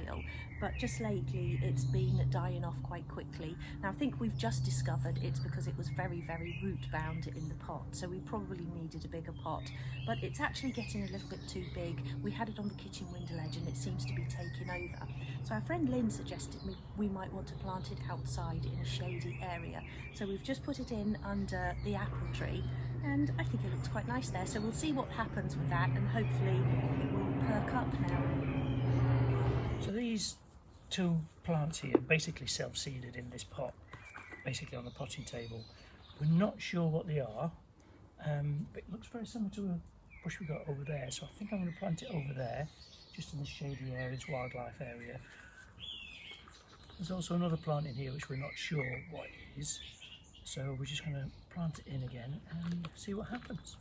while, but just lately it's been dying off quite quickly. Now I think we've just discovered it's because it was very, very root bound in the pot, so we probably needed a bigger pot, but it's actually getting a little bit too big. We had it on the kitchen window ledge and it seems to be taking over. So our friend Lynn suggested we might want to plant it outside in a shady area. So we've just put it in under the apple tree, and I think it looks quite nice there. So we'll see what happens with that, and hopefully it will perk up now. So these two plants here basically self-seeded in this pot, basically on the potting table. We're not sure what they are, but it looks very similar to a bush we got over there, so I think I'm going to plant it over there, just in the shady areas, wildlife area. There's also another plant in here which we're not sure what it is, so we're just going to plant it in again and see what happens.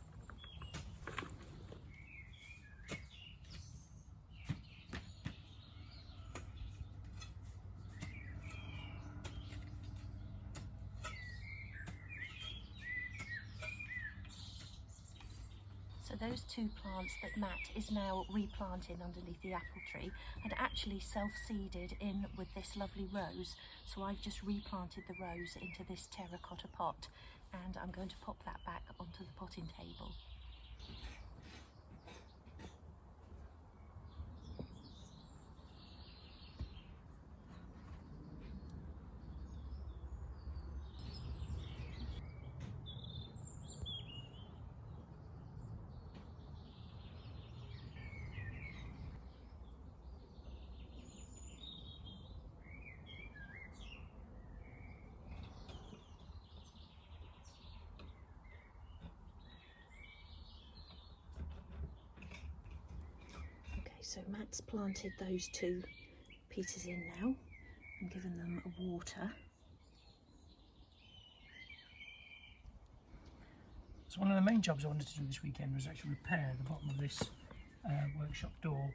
So those two plants that Matt is now replanting underneath the apple tree had actually self-seeded in with this lovely rose. So I've just replanted the rose into this terracotta pot, and I'm going to pop that back onto the potting table. So Matt's planted those two pieces in now and given them a water. So one of the main jobs I wanted to do this weekend was actually repair the bottom of this workshop door.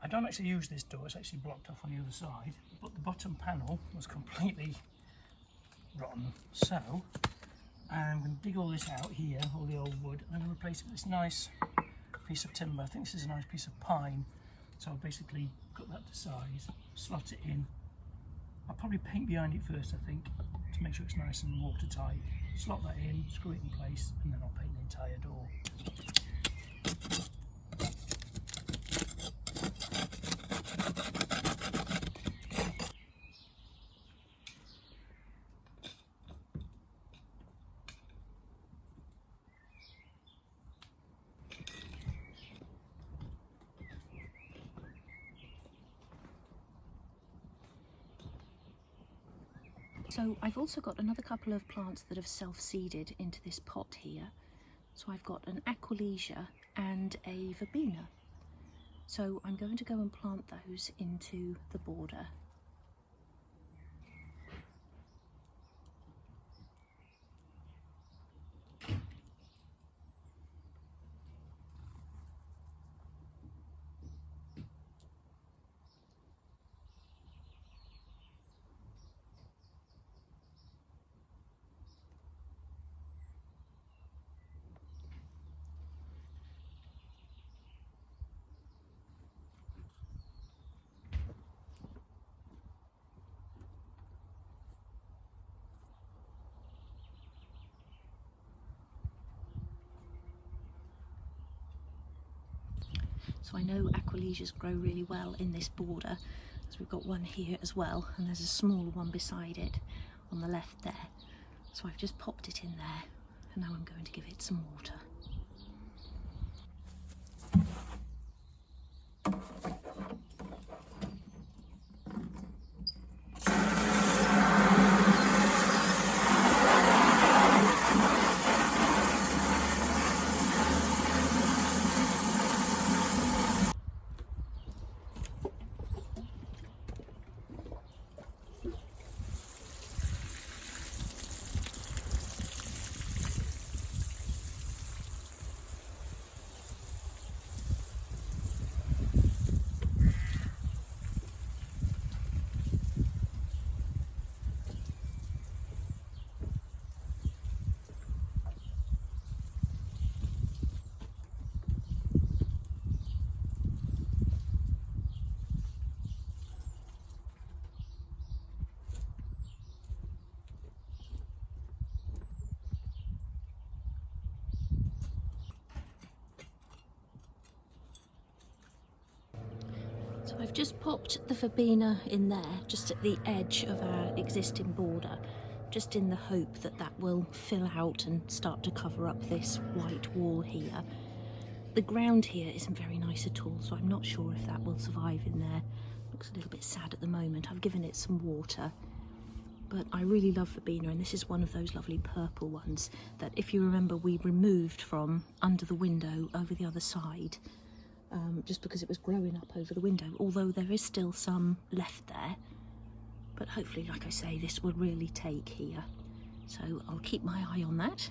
I don't actually use this door, it's actually blocked off on the other side, but the bottom panel was completely rotten. So I'm going to dig all this out here, all the old wood, and I'm going to replace it with this nice piece of timber. I think this is a nice piece of pine. So I'll basically cut that to size, slot it in. I'll probably paint behind it first, I think, to make sure it's nice and watertight. Slot that in, screw it in place, and then I'll paint the entire door. So I've also got another couple of plants that have self-seeded into this pot here. So I've got an Aquilegia and a Verbena. So I'm going to go and plant those into the border. So I know Aquilegias grow really well in this border, as we've got one here as well, and there's a smaller one beside it on the left there. So I've just popped it in there, and now I'm going to give it some water. I've just popped the verbena in there, just at the edge of our existing border, just in the hope that that will fill out and start to cover up this white wall here. The ground here isn't very nice at all, so I'm not sure if that will survive in there. Looks a little bit sad at the moment. I've given it some water, but I really love verbena, and this is one of those lovely purple ones that, if you remember, we removed from under the window over the other side, just because it was growing up over the window, although there is still some left there. But hopefully, like I say, this will really take here. So I'll keep my eye on that.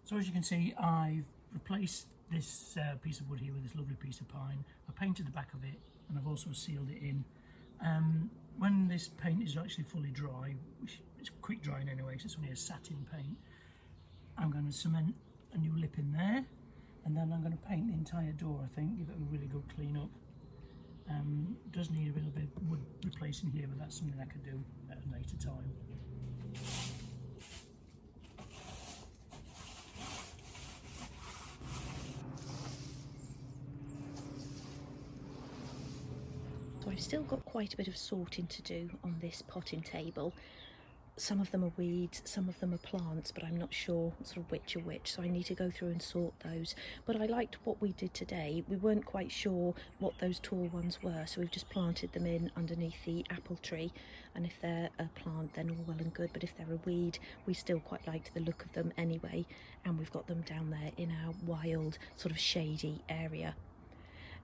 So as you can see, I've replaced this piece of wood here with this lovely piece of pine. I painted the back of it, and I've also sealed it in. When this paint is actually fully dry, which is quick drying anyway, so it's only a satin paint, I'm going to cement a new lip in there, and then I'm going to paint the entire door, I think, give it a really good clean up. Does need a little bit of wood replacing here, but that's something I could do at a later time. So I've still got quite a bit of sorting to do on this potting table. Some of them are weeds, some of them are plants, but I'm not sure sort of which are which, so I need to go through and sort those. But I liked what we did today. We weren't quite sure what those tall ones were, so we've just planted them in underneath the apple tree, and if they're a plant then all well and good, but if they're a weed we still quite liked the look of them anyway, and we've got them down there in our wild sort of shady area.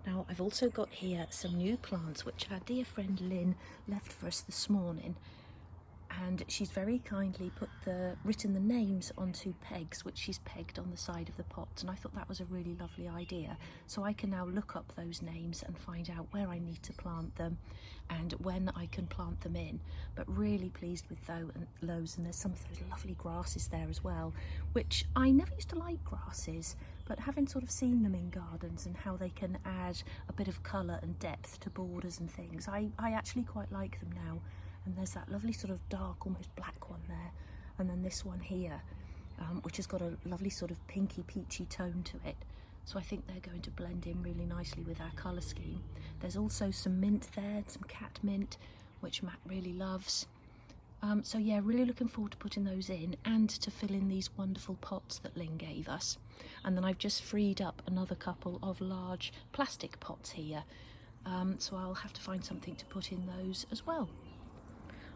Now I've also got here some new plants which our dear friend Lynn left for us this morning, and she's very kindly written the names onto pegs which she's pegged on the side of the pots, and I thought that was a really lovely idea. So I can now look up those names and find out where I need to plant them and when I can plant them in. But really pleased with those, and there's some of those lovely grasses there as well, which I never used to like grasses, but having sort of seen them in gardens and how they can add a bit of colour and depth to borders and things, I actually quite like them now. And there's that lovely sort of dark, almost black one there, and then this one here, which has got a lovely sort of pinky peachy tone to it. So I think they're going to blend in really nicely with our colour scheme. There's also some mint there, some cat mint, which Matt really loves. So yeah, really looking forward to putting those in and to fill in these wonderful pots that Lynn gave us. And then I've just freed up another couple of large plastic pots here, so I'll have to find something to put in those as well.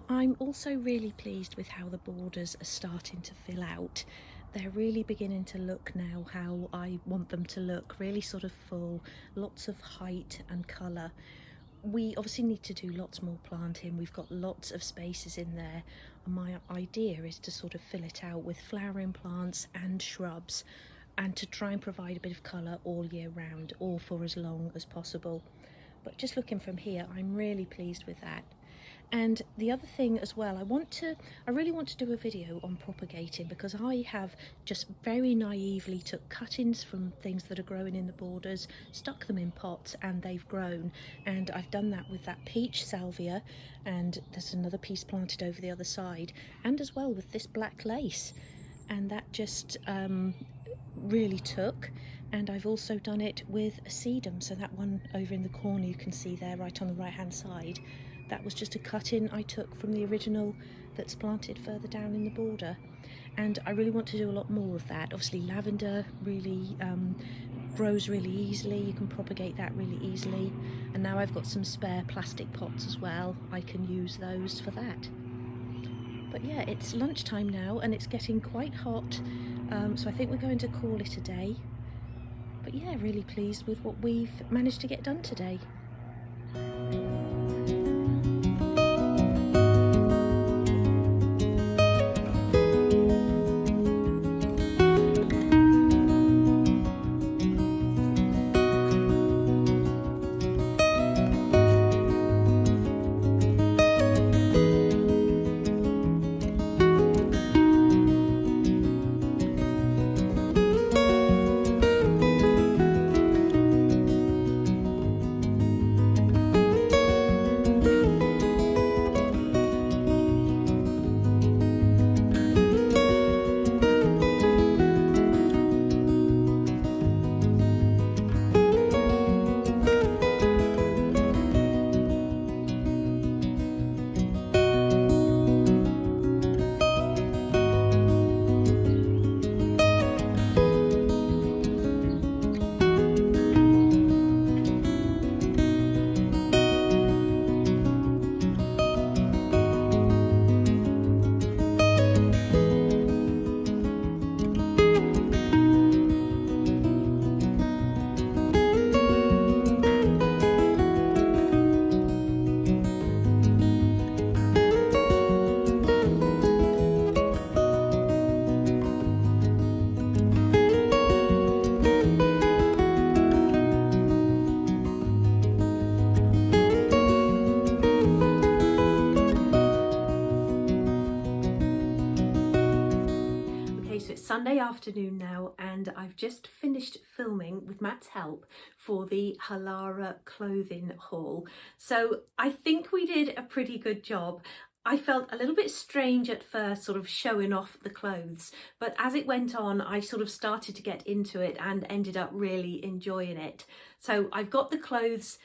I'm also really pleased with how the borders are starting to fill out. They're really beginning to look now how I want them to look, really sort of full, lots of height and colour. We obviously need to do lots more planting. We've got lots of spaces in there, and my idea is to sort of fill it out with flowering plants and shrubs, and to try and provide a bit of colour all year round, or for as long as possible. But just looking from here, I'm really pleased with that. And the other thing as well, I really want to do a video on propagating, because I have just very naively took cuttings from things that are growing in the borders, stuck them in pots, and they've grown. And I've done that with that peach salvia, and there's another piece planted over the other side, and as well with this black lace. And that just really took. And I've also done it with a sedum, so that one over in the corner you can see there right on the right hand side. That was just a cut-in I took from the original that's planted further down in the border. And I really want to do a lot more of that. Obviously lavender really grows really easily, you can propagate that really easily. And now I've got some spare plastic pots as well, I can use those for that. But yeah, it's lunchtime now and it's getting quite hot, so I think we're going to call it a day. But yeah, really pleased with what we've managed to get done today. Sunday afternoon now, and I've just finished filming with Matt's help for the Halara clothing haul. So I think we did a pretty good job. I felt a little bit strange at first, sort of showing off the clothes, but as it went on, I sort of started to get into it and ended up really enjoying it. So I've got the clothes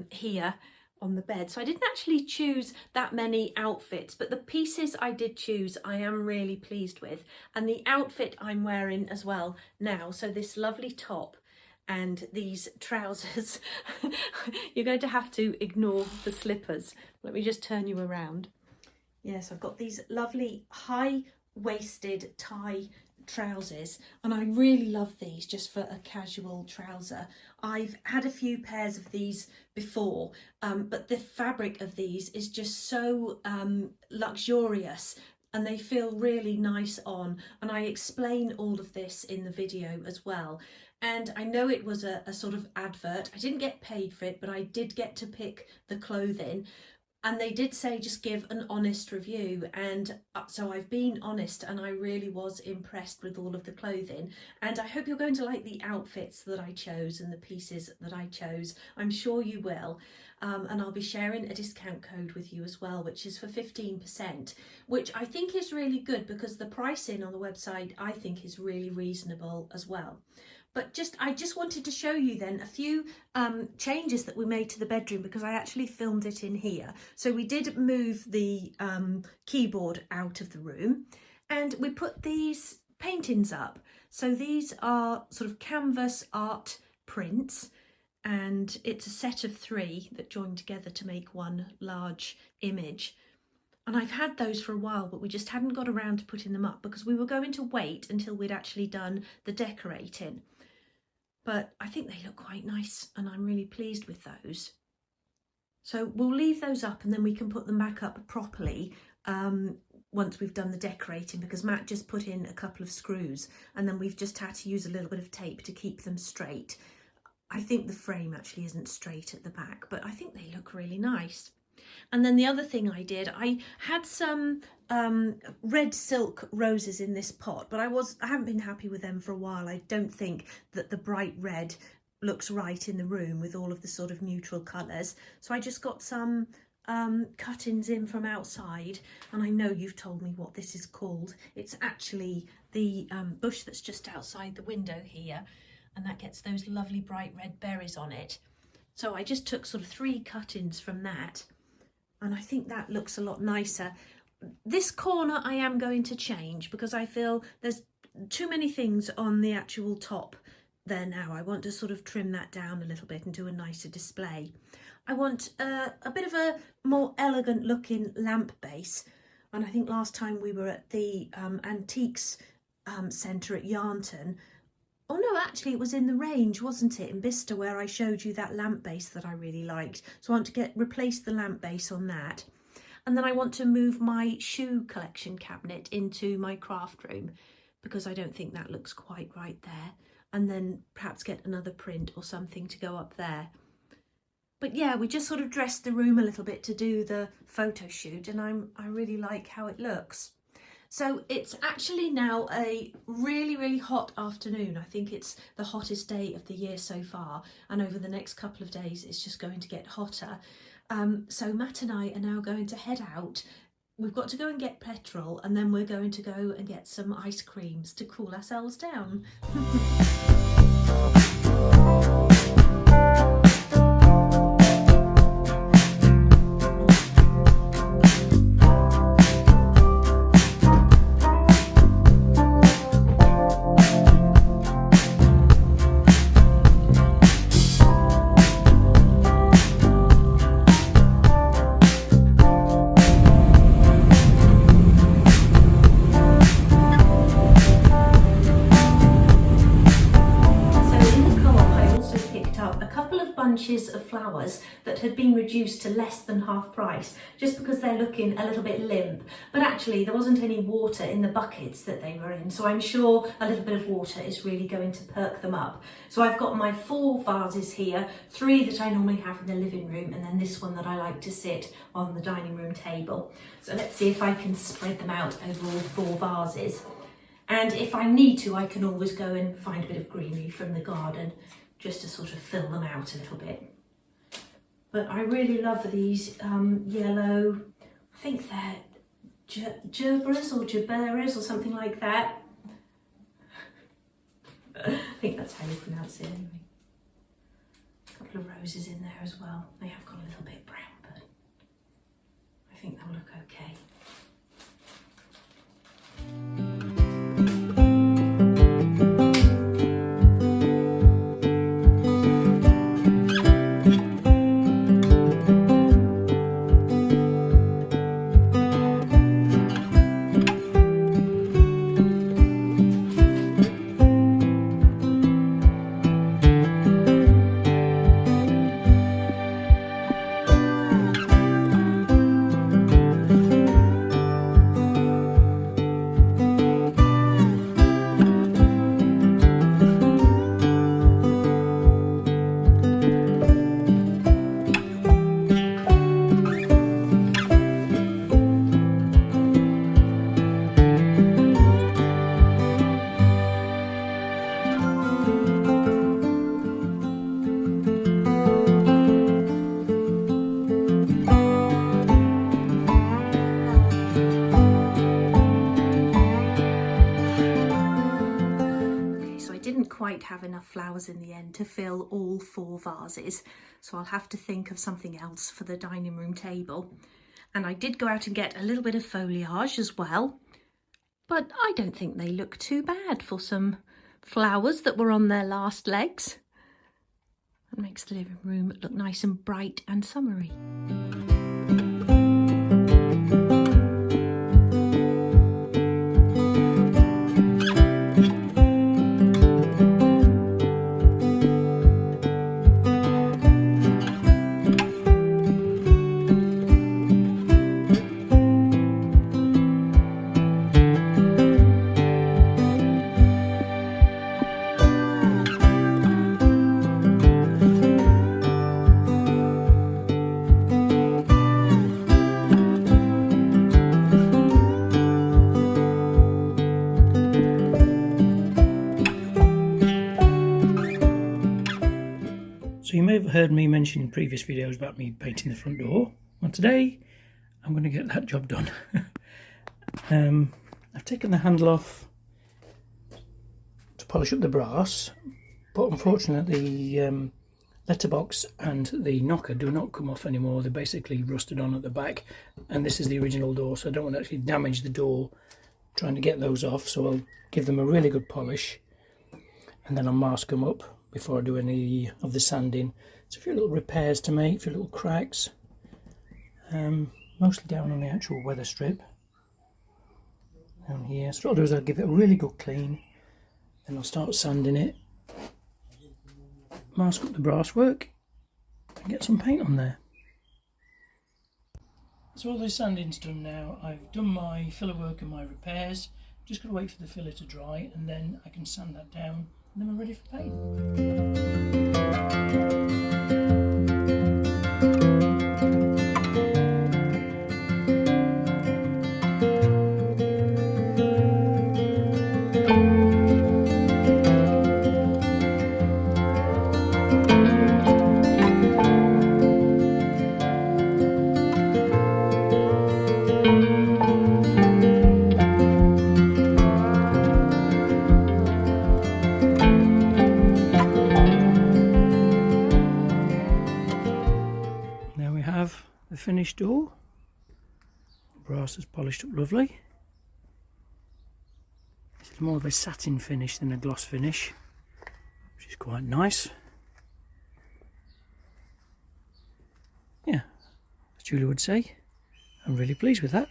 here on the bed. So I didn't actually choose that many outfits, but the pieces I did choose I am really pleased with. And the outfit I'm wearing as well now, so this lovely top and these trousers, you're going to have to ignore the slippers. Let me just turn you around. Yes, I've got these lovely high-waisted tie trousers, and I really love these just for a casual trouser. I've had a few pairs of these before, but the fabric of these is just so luxurious, and they feel really nice on, and I explain all of this in the video as well. And I know it was a sort of advert. I didn't get paid for it, but I did get to pick the clothing. And they did say just give an honest review, and so I've been honest, and I really was impressed with all of the clothing. And I hope you're going to like the outfits that I chose and the pieces that I chose. I'm sure you will. And I'll be sharing a discount code with you as well, which is for 15%, which I think is really good because the pricing on the website I think is really reasonable as well. But I just wanted to show you then a few changes that we made to the bedroom, because I actually filmed it in here. So we did move the keyboard out of the room, and we put these paintings up. So these are sort of canvas art prints, and it's a set of 3 that join together to make one large image. And I've had those for a while, but we just hadn't got around to putting them up because we were going to wait until we'd actually done the decorating. But I think they look quite nice, and I'm really pleased with those. So we'll leave those up, and then we can put them back up properly once we've done the decorating, because Matt just put in a couple of screws, and then we've just had to use a little bit of tape to keep them straight. I think the frame actually isn't straight at the back, but I think they look really nice. And then the other thing I did, I had some red silk roses in this pot, but I haven't been happy with them for a while. I don't think that the bright red looks right in the room with all of the sort of neutral colours. So I just got some cuttings in from outside, and I know you've told me what this is called. It's actually the bush that's just outside the window here, and that gets those lovely bright red berries on it. So I just took sort of 3 cuttings from that, and I think that looks a lot nicer. This corner I am going to change because I feel there's too many things on the actual top there now. I want to sort of trim that down a little bit and do a nicer display. I want a bit of a more elegant looking lamp base, and I think last time we were at the Antiques Centre at Yarnton. Oh no, actually it was in the Range, wasn't it, in Bicester, where I showed you that lamp base that I really liked. So I want to replace the lamp base on that. And then I want to move my shoe collection cabinet into my craft room, because I don't think that looks quite right there. And then perhaps get another print or something to go up there. But yeah, we just sort of dressed the room a little bit to do the photo shoot, and I really like how it looks. So it's actually now a really, really hot afternoon. I think it's the hottest day of the year so far, and over the next couple of days it's just going to get hotter. So Matt and I are now going to head out. We've got to go and get petrol, and then we're going to go and get some ice creams to cool ourselves down. Of flowers that had been reduced to less than half price, just because they're looking a little bit limp, but actually there wasn't any water in the buckets that they were in, so I'm sure a little bit of water is really going to perk them up. So I've got my 4 vases here, 3 that I normally have in the living room, and then this one that I like to sit on the dining room table. So let's see if I can spread them out over all 4 vases. And if I need to, I can always go and find a bit of greenery from the garden just to sort of fill them out a little bit. But I really love these yellow, I think they're gerberas or gerberas or something like that. I think that's how you pronounce it anyway. A couple of roses in there as well. They have got a little bit brown, but I think they'll look okay. Quite have enough flowers in the end to fill all 4 vases, so I'll have to think of something else for the dining room table. And I did go out and get a little bit of foliage as well, but I don't think they look too bad for some flowers that were on their last legs. It makes the living room look nice and bright and summery. So you may have heard me mention in previous videos about me painting the front door. Well, today I'm going to get that job done. I've taken the handle off to polish up the brass, but unfortunately the letterbox and the knocker do not come off anymore. They're basically rusted on at the back, and this is the original door, so I don't want to actually damage the door trying to get those off. So I'll give them a really good polish and then I'll mask them up before I do any of the sanding. There's a few little repairs to make, a few little cracks, mostly down on the actual weather strip down here. So what I'll do is I'll give it a really good clean, then I'll start sanding it, mask up the brass work and get some paint on there. So all this sanding's done now. I've done my filler work and my repairs. Just got to wait for the filler to dry and then I can sand that down and then we're ready for paint. The finished door. Brass is polished up lovely. This is more of a satin finish than a gloss finish, which is quite nice. Yeah, as Julie would say, I'm really pleased with that.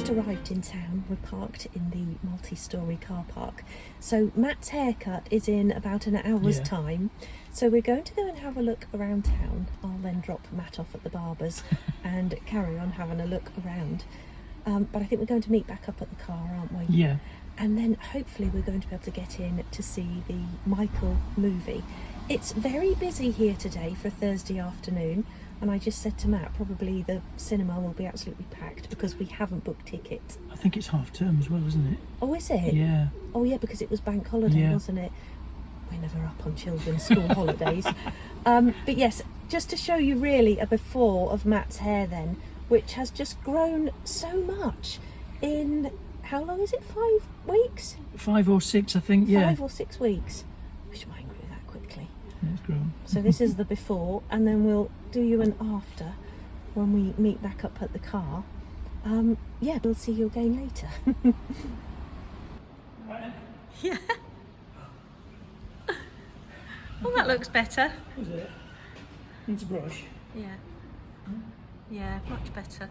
Arrived in town. We're parked in the multi-storey car park, so Matt's haircut is in about an hour's time, so we're going to go and have a look around town. I'll then drop Matt off at the barber's and carry on having a look around, but I think we're going to meet back up at the car, aren't we? Yeah. And then hopefully we're going to be able to get in to see the Michael movie. It's very busy here today for a Thursday afternoon, and I just said to Matt, probably the cinema will be absolutely packed because we haven't booked tickets. I think it's half term as well, isn't it? Oh, is it? Yeah. Oh, yeah, because it was bank holiday, Yeah. wasn't it? We're never up on children's school holidays. But yes, just to show you really a before of Matt's hair then, which has just grown so much in, how long is it, 5 weeks? 5 or 6, I think. Yeah. 5 or 6 weeks. Wish mine grew that quickly. Yeah, it's grown. So this is the before, and then we'll do you an after when we meet back up at the car. Yeah, we'll see you again later. Right. Yeah. Well, that looks better. Was it? Needs a brush. Yeah. Yeah, much better.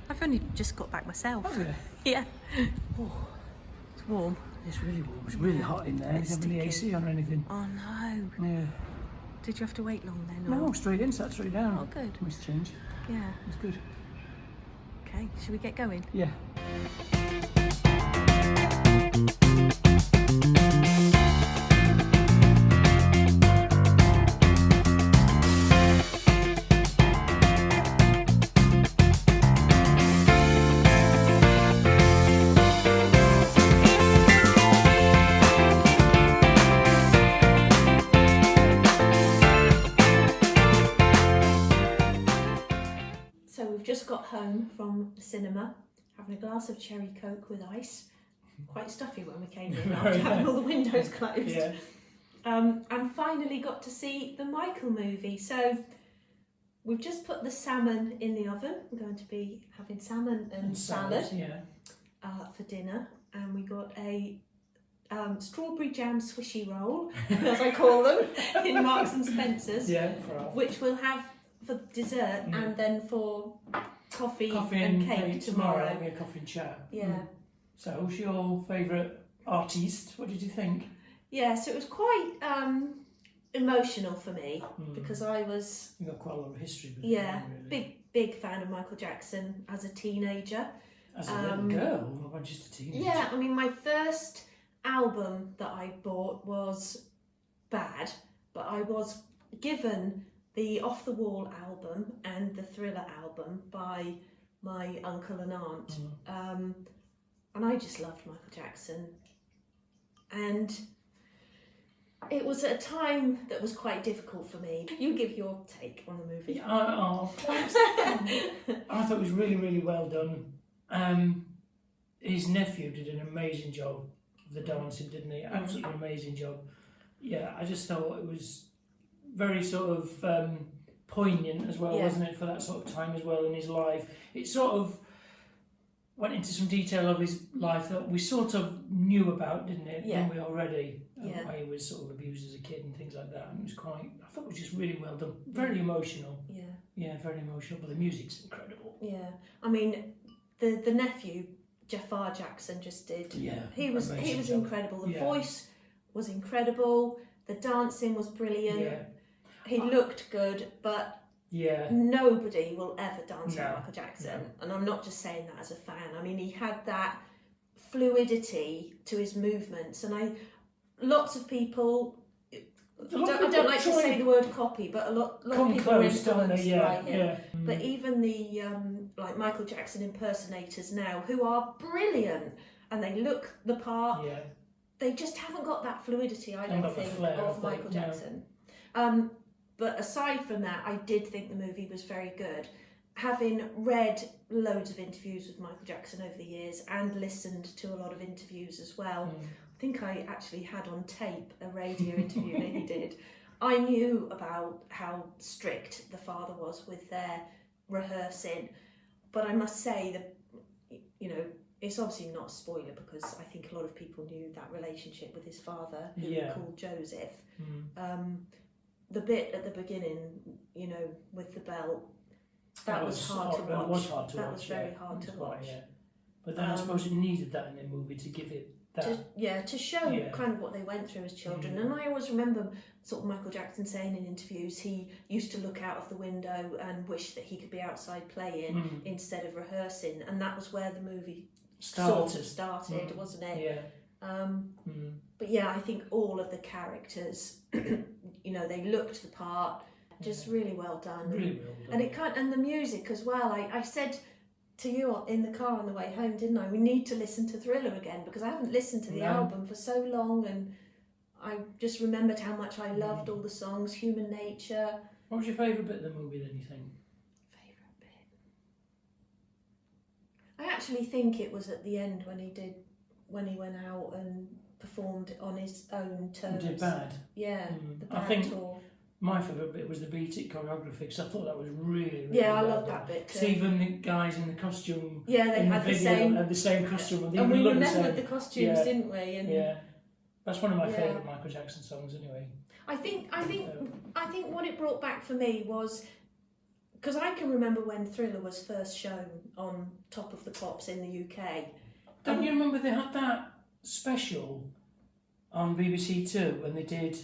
I've only just got back myself. Was it? Yeah. Oh, It's warm. it's really warm. It's really hot in there. It's You have any AC on or anything? Oh no. Yeah. Did you have to wait long then? or- No, straight in, sat straight down. Oh, good. Nice change. Yeah. It's good. Okay, should we get going? Yeah. So we've just got home from the cinema, having a glass of cherry coke with ice. Quite stuffy when we came in after having all the windows closed. Yeah. And finally got to see the Michael movie. So we've just put the salmon in the oven. We're going to be having salmon and salad Yeah. for dinner. And we got a strawberry jam swishy roll, as I call them, in Marks and Spencer's, Yeah. For our which we'll have for dessert Mm. and then for coffee, coffee and cake tomorrow. Yeah, coffee and chat. Yeah. Mm. So, who's your favourite artiste? What did you think? Yeah, so it was quite emotional for me Mm. because I was, You've got quite a lot of history with yeah, it, really. big fan of Michael Jackson as a teenager. As a little girl, or just a teenager? Yeah, I mean, my first album that I bought was Bad, but I was given the Off the Wall album and the Thriller album by my uncle and aunt. And I just loved Michael Jackson. And it was at a time that was quite difficult for me. You give your take on the movie. Yeah, thanks. I thought it was really, really well done. His nephew did an amazing job of the dancing, didn't he? Absolutely amazing job. Yeah, I just thought it was very sort of poignant as well, Yeah. wasn't it, for that sort of time as well in his life. It sort of went into some detail of his life that we sort of knew about, didn't it? Yeah. Didn't we already? Yeah. Why he was sort of abused as a kid and things like that. And it was quite, I thought it was just really well done. Very emotional. Yeah. Yeah, very emotional, but the music's incredible. Yeah, I mean, the nephew Jafar Jackson just did. Yeah, he was amazing job. incredible. The Yeah. voice was incredible. The dancing was brilliant. Yeah, He looked good, but yeah, nobody will ever dance No, like Michael Jackson. And I'm not just saying that as a fan. I mean, he had that fluidity to his movements, and lots of people. I don't like to say the word copy, but a lot of come people are close, don't they? influenced Yeah, by him. yeah. But even the like Michael Jackson impersonators now, who are brilliant and they look the part, Yeah, they just haven't got that fluidity, I Haven't don't got the think, flair, of have they? Michael No. Jackson. But aside from that, I did think the movie was very good. Having read loads of interviews with Michael Jackson over the years and listened to a lot of interviews as well, I think I actually had on tape a radio interview that he did. I knew about how strict the father was with their rehearsing, but I must say that, you know, it's obviously not a spoiler because I think a lot of people knew that relationship with his father, who Yeah. we called Joseph. The bit at the beginning, you know, with the belt, that was hard to watch. That was hard to watch. That was very yeah. hard It to was quite, watch. yeah. But then I suppose it needed that in the movie to give it that. To show Yeah. kind of what they went through as children. And I always remember sort of Michael Jackson saying in interviews he used to look out of the window and wish that he could be outside playing instead of rehearsing, and that was where the movie sort of started, wasn't it? Yeah. But yeah, I think all of the characters, you know, they looked the part, just really well done. Really well done. And it and the music as well. I said to you in the car on the way home, didn't I? We need to listen to Thriller again, because I haven't listened to the album for so long, and I just remembered how much I loved all the songs, Human Nature. What was your favourite bit of the movie then, you think? Favourite bit? I actually think it was at the end when he went out and performed on his own terms. Did Bad? Yeah, the Bad I think tour. my favourite bit was the Beat It choreography, because I thought that was really Yeah, I well love done. that bit too. See, even the guys in the costume, Yeah, they in had the the video same. had the same costume. And we looked the remembered same. the costumes, Yeah. didn't we? And Yeah, that's one of my Yeah. favourite Michael Jackson songs, anyway. I think what it brought back for me was, because I can remember when Thriller was first shown on Top of the Pops in the UK. Don't you remember they had that special on BBC Two when they did?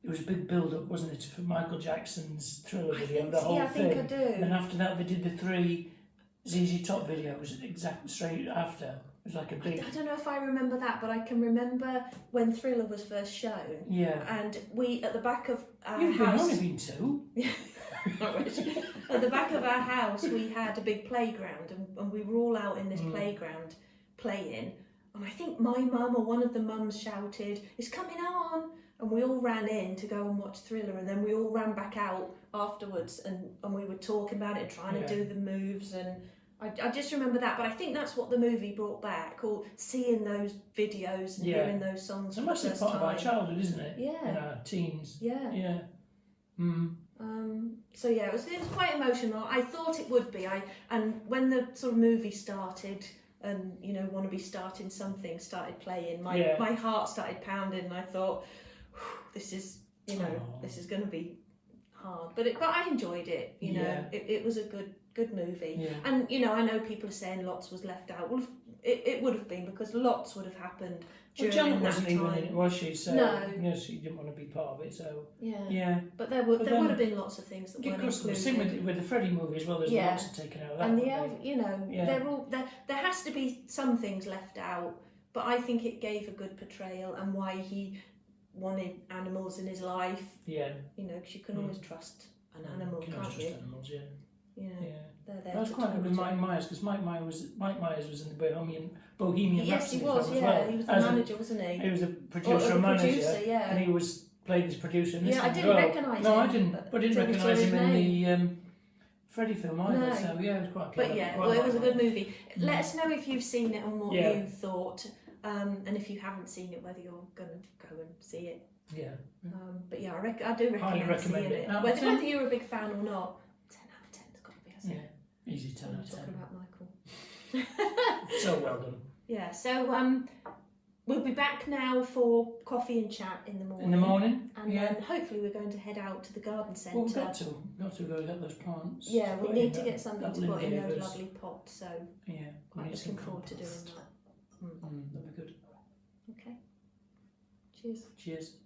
It was a big build-up, wasn't it, for Michael Jackson's Thriller video, the whole I thing. think I do. And then after that, they did the 3 ZZ Top videos exactly straight after. It was like a big. I don't know if I remember that, but I can remember when Thriller was first shown. Yeah. And we, at the back of our You've house... only been 2. At the back of our house, we had a big playground, and we were all out in this playground playing. And I think my mum or one of the mums shouted, "It's coming on!" And we all ran in to go and watch Thriller, and then we all ran back out afterwards, and we were talking about it, trying to do the moves, and I just remember that. But I think that's what the movie brought back, or seeing those videos and hearing those songs. It's a massive part of our childhood, isn't it? Yeah. In our teens. Yeah. Yeah. So yeah, it was quite emotional. I thought it would be. And when the sort of movie started, and you know, Wanna Be Starting Something started playing, my heart started pounding, and I thought, this is, you know, this is going to be hard. But I enjoyed it. You know, it was a good movie. Yeah. And you know, I know people are saying lots was left out. Well, it would have been, because lots would have happened during Janet that wasn't time. even in it, was she? So No. you know, she didn't want to be part of it. So yeah. But there would have been lots of things that weren't included. Same with the Freddie movie as well. There's lots taken out of that. And you know, they're all there has to be some things left out, but I think it gave a good portrayal, and why he wanted animals in his life. Yeah. You know, because you can always trust an animal, can't you? Trust animals, yeah. You know, they're there. That was quite good with Mike Myers, because Mike Myers was in the Bohemian Yes, he Rhapsody was. film as Yeah, well. he was the manager, wasn't he? He was a producer and manager, and he played this producer in this I one as didn't well. recognise him. No, I didn't. But I didn't recognise him in the Freddie film either. No. So yeah, it was quite clever. But yeah, well, it was a good movie. Let us know if you've seen it and what you thought, and if you haven't seen it, whether you're going to go and see it. Yeah. But yeah, I do recommend seeing it. Whether you're a big fan or not, 10 out of 10 has got to be, hasn't it? Yeah, easy 10 out of 10. Talking about Michael. So well done. Yeah, so we'll be back now for coffee and chat in the morning. In the morning? And then hopefully we're going to head out to the garden centre. Well, we've got to go get those plants. Yeah, we need to get something to put in those Livers. lovely pots, so Yeah, quite looking forward to doing that. That'd be good. Okay. Cheers. Cheers.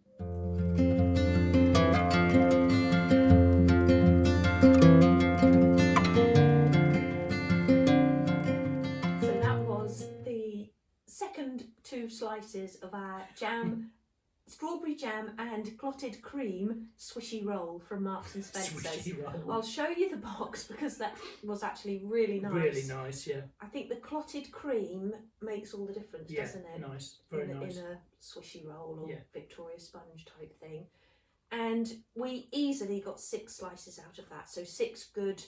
So that was the second 2 slices of our jam, strawberry jam and clotted cream swishy roll from Marks and Spencer's. Swishy roll. I'll show you the box, because that was actually really nice. Really nice, yeah. I think the clotted cream makes all the difference, Yeah, doesn't it? nice. Very nice. In a swishy roll or Yeah. Victoria sponge type thing. And we easily got 6 slices out of that, so 6 good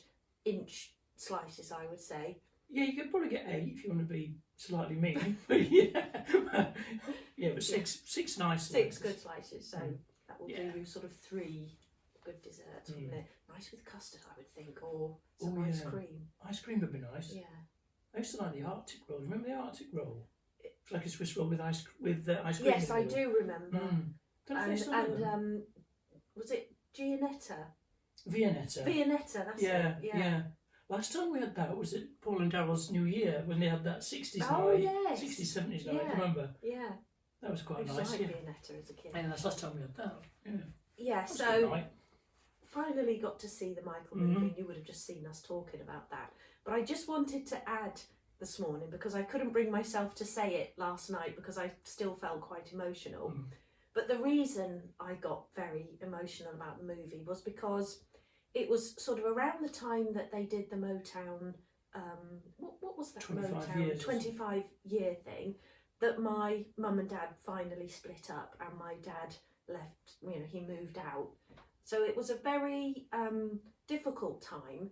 inch slices, I would say. Yeah, you could probably get 8 if you want to be slightly mean. But yeah, but six nice. 6 good slices, so that will Yeah. do you sort of 3 good desserts, wouldn't it? Nice with custard, I would think, or Oh, some ice yeah. cream. Ice cream would be nice. Yeah. I used to like the Arctic roll. Remember the Arctic roll? It's like a Swiss roll with ice cream. Yes, I do remember. Don't know if they still do them. And was it Gianetta? Viennetta. Viennetta, that's Yeah, it. yeah. Last time we had that was at Paul and Daryl's New Year, when they had that 60s Oh, night, yes. 60s, 70s night, Yeah. do you remember? Yeah. That was I quite used nice, to like yeah. Viennetta as a kid. And that's last time we had that, yeah. Yeah, That was so good night. finally got to see the Michael movie. You would have just seen us talking about that. But I just wanted to add this morning because I couldn't bring myself to say it last night because I still felt quite emotional. But the reason I got very emotional about the movie was because it was sort of around the time that they did the Motown, what was that 25 Motown years. 25-year thing, that my mum and dad finally split up and my dad left, you know, he moved out. So it was a very difficult time,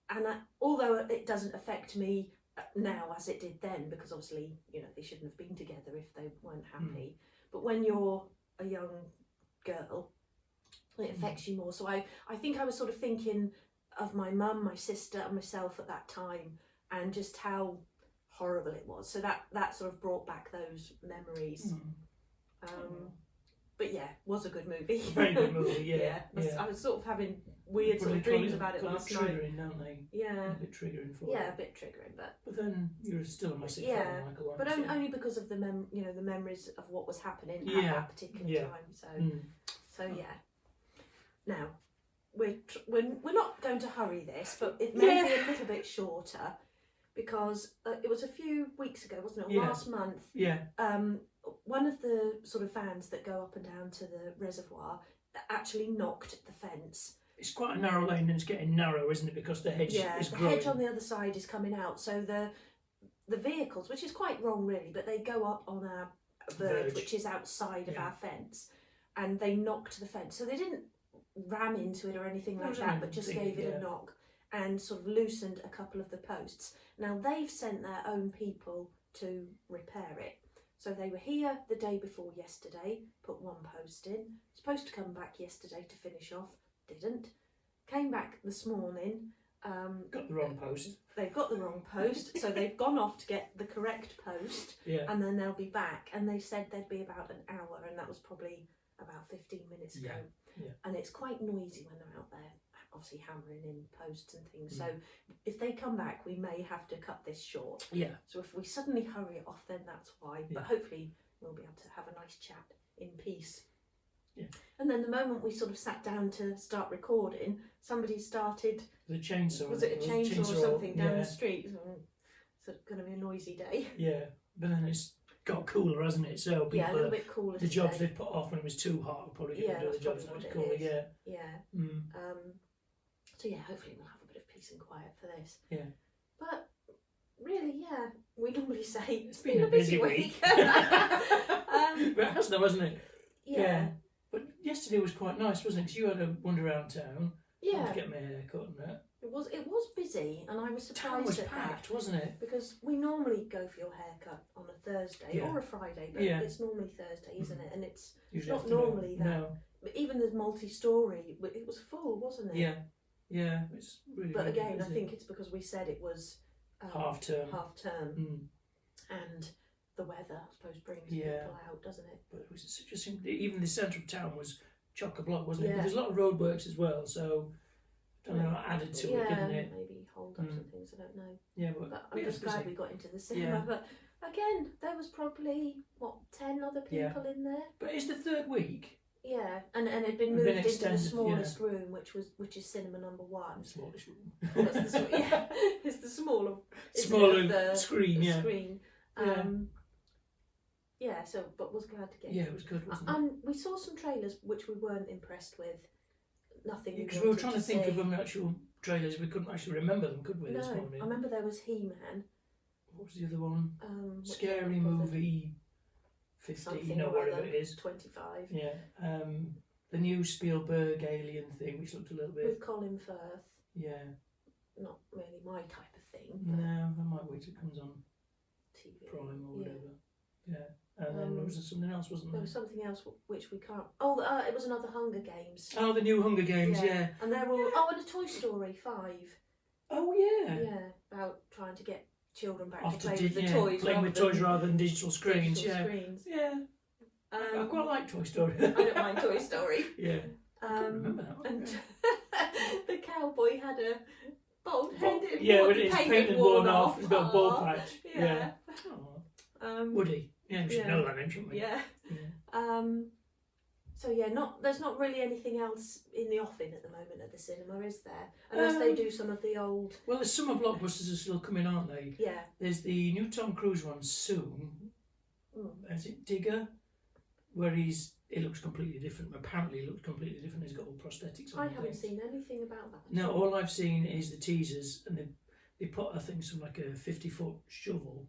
and although it doesn't affect me now as it did then, because obviously, you know, they shouldn't have been together if they weren't happy, but when you're a young girl, it affects you more. So I think I was sort of thinking of my mum, my sister and myself at that time, and just how horrible it was. So that sort of brought back those memories. But yeah, was a good movie. Very good movie, yeah. I was sort of having weird sort of dreams about it last night. Triggering, don't they? Yeah. A bit triggering for you. Yeah, a bit triggering, but then you're still a massive fan of Michael but Anderson. only because of the the memories of what was happening at Yeah. that particular time. So yeah. Now we're not going to hurry this, but it may be a little bit shorter because it was a few weeks ago, wasn't it? Or last month. Yeah. One of the sort of vans that go up and down to the reservoir actually knocked the fence. It's quite a narrow lane and it's getting narrow, isn't it? Because the hedge is the growing. hedge on the other side is coming out. So the vehicles, which is quite wrong really, but they go up on our verge, which is outside of our fence, and they knocked the fence. So they didn't ram into it or anything like that, but just gave it a knock and sort of loosened a couple of the posts. Now they've sent their own people to repair it. So they were here the day before yesterday, put one post in, supposed to come back yesterday to finish off, didn't. Came back this morning. Got the wrong post. They've got the wrong post, so they've gone off to get the correct post, and then they'll be back. And they said they'd be about an hour, and that was probably about 15 minutes ago. Yeah. And it's quite noisy when they're out there, obviously hammering in posts and things. So if they come back, we may have to cut this short. Yeah. So if we suddenly hurry it off, then that's why. But hopefully we'll be able to have a nice chat in peace. Yeah. And then the moment we sort of sat down to start recording, somebody started. The chainsaw. Was it a chainsaw or something down the street? So it's going to be a noisy day. Yeah, but then it's got cooler, hasn't it? So people a little bit cooler. The jobs they've put off when it was too hot will probably get do the jobs when it's cooler. Yeah. Yeah. So yeah, hopefully we'll have a bit of peace and quiet for this. Yeah. But really, yeah, we normally say it's been a busy week. But it has though, hasn't it? Yeah. But yesterday was quite nice, wasn't it? Because you had a wander around town. Yeah. To get my hair cut and that. It was busy, and I was surprised Town was at packed, that. Wasn't it? Because we normally go for your haircut on a Thursday or a Friday, but it's normally Thursday, isn't it? And it's usually not normally that. No. But even the multi-story, it was full, wasn't it? Yeah. Yeah, it's really. But really again, busy. I think it's because we said it was half term. And the weather, I suppose, brings people out, doesn't it? But it was just even the centre of town was chock-a-block, wasn't it? Yeah. But there's a lot of roadworks as well, so I don't know, added to it, didn't it? Maybe hold-ups and things, I don't know. Yeah, but I'm just glad we got into the cinema. But again, there was probably 10 other people in there. But it's the third week. Yeah, and it had been moved into the smallest room, which is cinema number 1. The smallest room. It's the smaller screen. Yeah. Screen. So but was glad to get. Yeah, it was good, wasn't it? And we saw some trailers which we weren't impressed with. Nothing. Because we were trying to think of them actual trailers. We couldn't actually remember them, could we? No, this morning? I remember there was He-Man. What was the other one? Scary was Movie 15 or whatever it is. 25. Yeah. The new Spielberg Alien thing, which looked a little bit. With Colin Firth. Yeah. Not really my type of thing. No, I might wait till it comes on TV. Prime or whatever. Yeah. And then there was something else, wasn't there? There was something else which we can't. Oh, it was another Hunger Games. Oh, the new Hunger Games, yeah. And they're all. Oh, and a Toy Story 5. Oh, yeah. Yeah, about trying to get children back Off to play with the toys. Playing with toys rather than digital screens. Digital screens. Yeah. I quite like Toy Story. I don't mind Toy Story. Yeah. I can't remember that one. And the cowboy had a bald head. With his paint had worn off. He's got a bald patch. Yeah. Woody. Yeah, we should know that name, shouldn't we? Yeah. So yeah, there's not really anything else in the offing at the moment at the cinema, is there? Unless they do some of the old. Well, the summer blockbusters are still coming, aren't they? Yeah. There's the new Tom Cruise one soon. Is it Digger? Where it looks completely different. Apparently, it looks completely different. He's got all prosthetics on. I haven't seen anything about that. No, all I've seen is the teasers, and they put, I think, some like a 50-foot shovel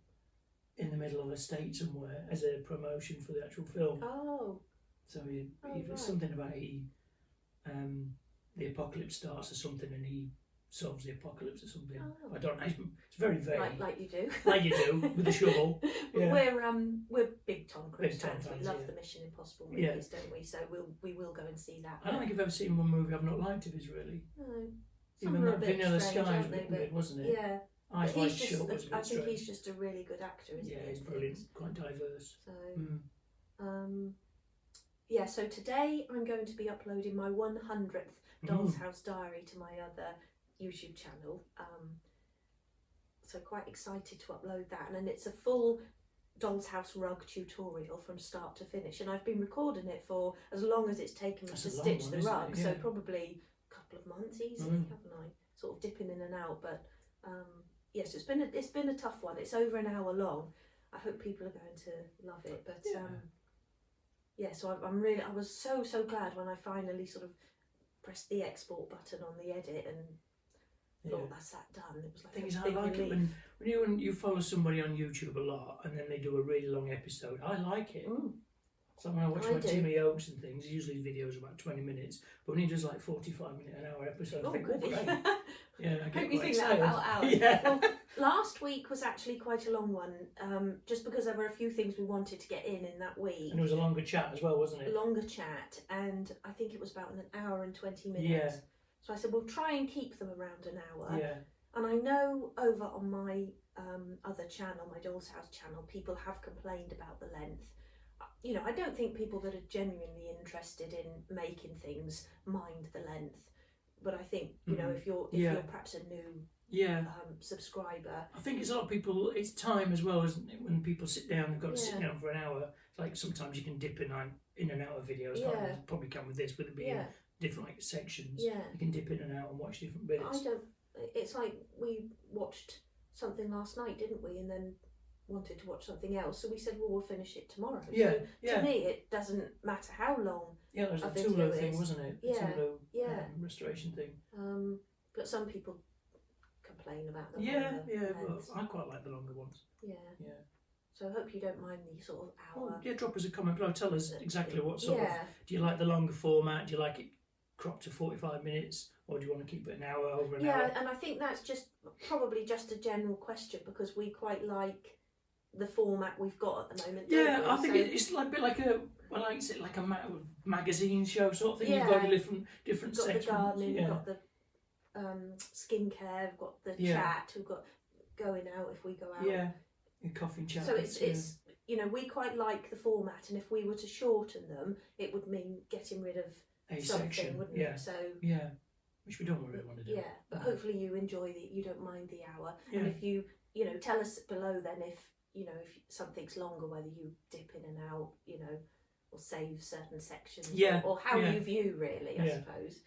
in the middle of a state somewhere as a promotion for the actual film. Oh. So right. something about the apocalypse starts or something, and he solves the apocalypse or something. Oh. I don't know. It's very vague. Like you do. Like you do with the shovel. Yeah. We're big Tom Cruise fans. We love yeah. the Mission Impossible movies, don't we? So we will go and see that. I don't think I've ever seen one movie I've not liked of his, really. No. Even that Vanilla Sky was a bit weird, wasn't it? Yeah. Eyes Wide Shut was a bit I think strange. he's just a really good actor, isn't he? Yeah, he's brilliant. Quite diverse. So, yeah, so today I'm going to be uploading my 100th Doll's House Diary to my other YouTube channel. So quite excited to upload that, and then it's a full Doll's House rug tutorial from start to finish, and I've been recording it for as long as it's taken me to stitch the rug, so probably a couple of months easily, haven't I? Sort of dipping in and out, but yes, it's been a tough one. It's over an hour long. I hope people are going to love it, but yeah, so I was so glad when I finally sort of pressed the export button on the edit and thought that's that done. It was like thing is, I like it when you follow somebody on YouTube a lot and then they do a really long episode. I like it. So when I watch my Jimmy Oakes and things, usually his videos are about 20 minutes, but when he does like 45-minute, an hour episode, I think, goody. Yeah, I get hope you think excited. that about ours. Yeah. Well, last week was actually quite a long one, just because there were a few things we wanted to get in that week. And it was a longer chat as well, wasn't it? Longer chat, and I think it was about an hour and 20 minutes. Yeah. So I said, we'll try and keep them around an hour. Yeah. And I know over on my other channel, my Doll's House channel, people have complained about the length. You know, I don't think people that are genuinely interested in making things mind the length. But I think, you know, if you're perhaps a new subscriber. I think it's a lot of people, it's time as well, isn't it? When people sit down, they've got to sit down for an hour. Like sometimes you can dip in and out of videos. You probably can with this, with it being different like sections. Yeah. You can dip in and out and watch different bits. It's like we watched something last night, didn't we? And then wanted to watch something else, so we said, well, we'll finish it tomorrow. So to me, it doesn't matter how long. Yeah, it was a Tulu thing, wasn't it? The Tulu restoration thing. But some people complain about them. But I quite like the longer ones. Yeah. So I hope you don't mind the sort of hour. Drop us a comment below. Tell us exactly what sort of. Do you like the longer format? Do you like it cropped to 45 minutes, or do you want to keep it an hour over an hour? Yeah, and I think that's probably just a general question, because we quite like the format we've got at the moment. Yeah, I think it's like a bit like a magazine show sort of thing. You've got different sections. We've got the gardening, we've got the skincare, we've got the chat, we've got going out if we go out. Yeah, coffee chat. So it's you know, we quite like the format, and if we were to shorten them, it would mean getting rid of something, section, wouldn't it? So which we don't really want to do. Yeah, but hopefully you enjoy you don't mind the hour, and if you tell us below then if something's longer, whether you dip in and out, or save certain sections, or how you view really, I suppose.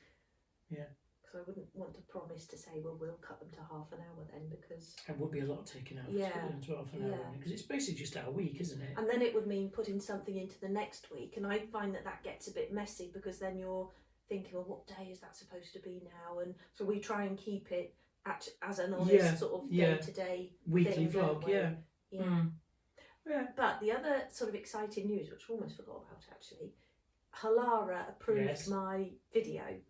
Yeah. Because I wouldn't want to promise to say, well, we'll cut them to half an hour then, because it would be a lot taken out. As well for an hour, because it's basically just our week, isn't it? And then it would mean putting something into the next week, and I find that gets a bit messy, because then you're thinking, well, what day is that supposed to be now? And so we try and keep it as an honest sort of day-to-day weekly thing, vlog. But the other sort of exciting news, which I almost forgot about actually, Halara approved my video.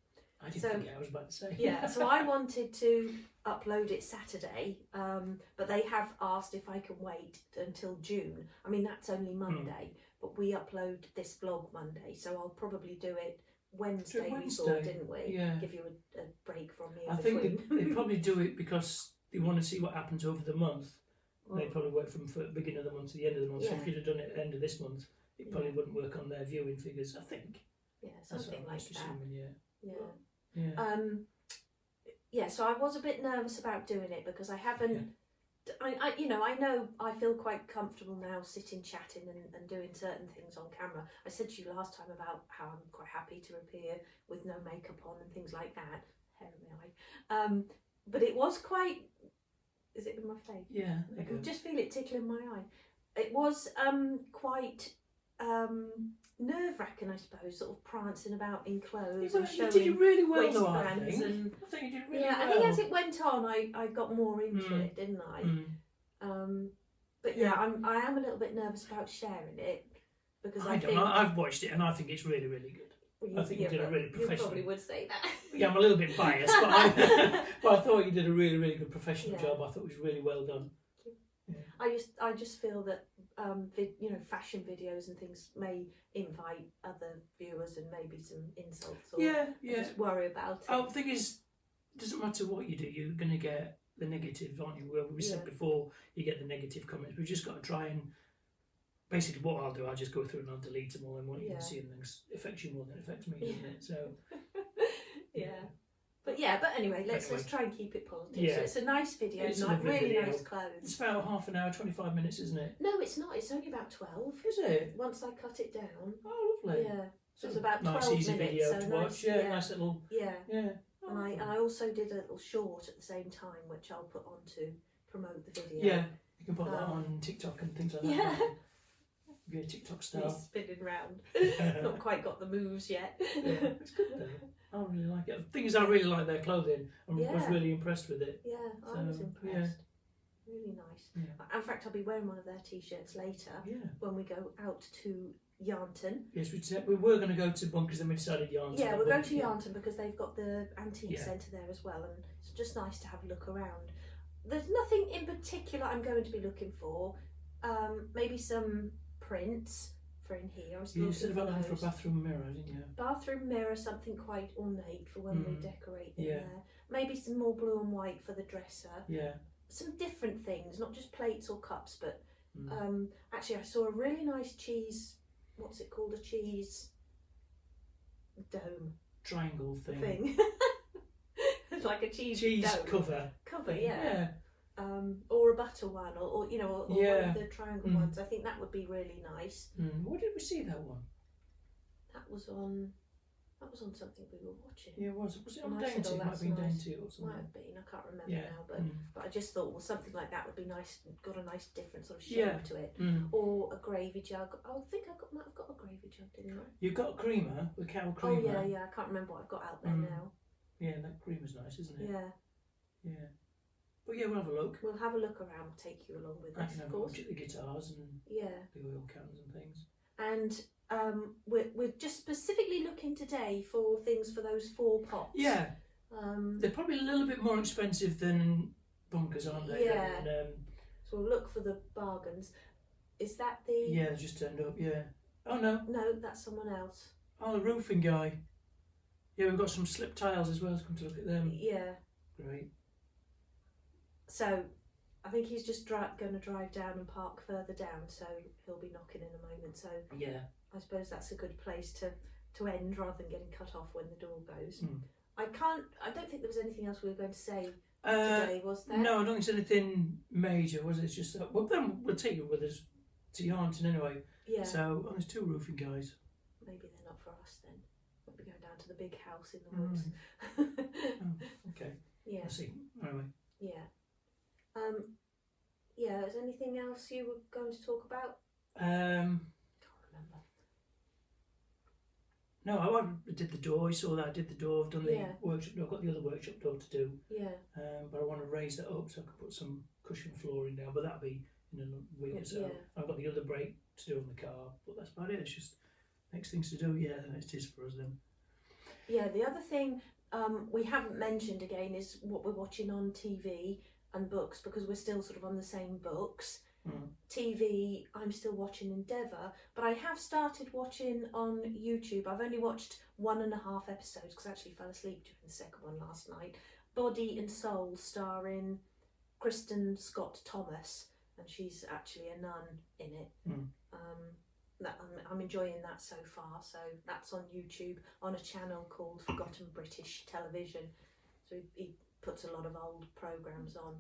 I didn't forget, I was about to say. So I wanted to upload it Saturday, but they have asked if I can wait until June. I mean, that's only Monday, but we upload this vlog Monday, so I'll probably do it Wednesday. We thought, didn't we? Yeah. Give you a break from me. I think they probably do it because they want to see what happens over the month. They probably work from the beginning of the month to the end of the month. So if you'd have done it at the end of this month, it probably wouldn't work on their viewing figures, I think. Yeah, something like that. Assuming, so I was a bit nervous about doing it, because I haven't I know I feel quite comfortable now sitting chatting and doing certain things on camera. I said to you last time about how I'm quite happy to appear with no makeup on and things like that. Hair in my eye. But it was quite. Is it in my face? Yeah. I can just feel it tickling my eye. It was quite nerve-wracking, I suppose, sort of prancing about in clothes and showing you did really well, though, I waistbands think. and I think you did really yeah, well. I think as it went on, I got more into it, didn't I? But yeah, I am a little bit nervous about sharing it because I think I've watched it and I think it's really, really good. I think you did a really professional. You probably would say that. Yeah, I'm a little bit biased, but I thought you did a really, really good professional job. I thought it was really well done. Yeah. I just feel that fashion videos and things may invite other viewers and maybe some insults or just worry about it. Oh, the thing is, it doesn't matter what you do, you're going to get the negative, aren't you? Well, we said before, you get the negative comments. We've just got to try and basically what I'll do, I'll just go through and I'll delete them all, and what you can see and things affects you more than it affects me, doesn't it? So But anyway, let's try and keep it positive. Yeah. So it's a nice video, It's a really lovely video. nice clothes. It's about half an hour, 25 minutes, isn't it? No, it's not. It's only about 12. Is it? Once I cut it down. Oh, lovely. Yeah. So it's about 12 nice, easy minutes. video so to nice, watch. Yeah, nice little. Yeah. Yeah. And I also did a little short at the same time, which I'll put on to promote the video. Yeah, you can put that on TikTok and things like that. Yeah. Be a TikTok star. He's spinning round. Not quite got the moves yet. Yeah, it's good though. I really like it. The thing is, I really like their clothing. I was really impressed with it. Yeah, I was impressed. Yeah. Really nice. Yeah. In fact, I'll be wearing one of their t-shirts later when we go out to Yarnton. Yes, we were going to go to Bunkers, then we decided Yarnton. Yeah, we'll go to Yarnton because they've got the antique centre there as well, and it's just nice to have a look around. There's nothing in particular I'm going to be looking for. Maybe some prints for in here. You said about looking for a bathroom mirror, didn't you? Bathroom mirror, something quite ornate for when we decorate in Yeah. there. Maybe some more blue and white for the dresser. Yeah. Some different things, not just plates or cups, but actually I saw a really nice cheese, what's it called, a cheese dome Triangle thing. It's like a cheese dome. cover, yeah. Or a butter one, or one of the triangle ones. I think that would be really nice. Where did we see that one? That was on something we were watching. Yeah, was it on And I said, Dainty? It might have been Dainty or something. Might have been, I can't remember now, but I just thought, well, something like that would be nice, got a nice different sort of shape to it. Or a gravy jug. I think might have got a gravy jug, didn't I? You've got a creamer, the cow creamer. Oh yeah, I can't remember what I've got out there now. Yeah, that creamer's nice, isn't it? Yeah. Yeah. But yeah, we'll have a look. We'll have a look around, we'll take you along with us, I can have of a course. look at the guitars and the oil cans and things. And we're just specifically looking today for things for those 4 pots. Yeah. They're probably a little bit more expensive than Bunkers, aren't they? Yeah. So we'll look for the bargains. Is that the... Yeah, they just turned up, yeah. Oh no. No, that's someone else. Oh, the roofing guy. Yeah, we've got some slip tiles as well, so come to look at them. Yeah. Great. So I think he's just going to drive down and park further down, so he'll be knocking in a moment. So yeah, I suppose that's a good place to end rather than getting cut off when the door goes. I don't think there was anything else we were going to say today, was there? No, I don't think it's anything major, was it? It's just that, well, then we'll take you with us to Yarnton anyway. Yeah. So there's 2 roofing guys. Maybe they're not for us then. We'll be going down to the big house in the woods. Oh, okay. Yeah. I'll see. Anyway. Yeah. Yeah, is there anything else you were going to talk about? Can't remember. No, I did the door. You saw that I did the door. I've done the workshop door. I've got the other workshop door to do. Yeah. But I want to raise that up so I can put some cushion flooring down. But that'll be in a week or so. Yeah. I've got the other brake to do on the car. But that's about it. It's just next things to do. Yeah, it is for us then. Yeah, the other thing we haven't mentioned again is what we're watching on TV and books, because we're still sort of on the same books. TV, I'm still watching Endeavour, but I have started watching on YouTube. I've only watched 1.5 episodes because I actually fell asleep during the second one last night. Body and Soul, starring Kristen Scott Thomas, and she's actually a nun in it. I'm enjoying that so far. So that's on YouTube on a channel called Forgotten British Television. So he puts a lot of old programmes on.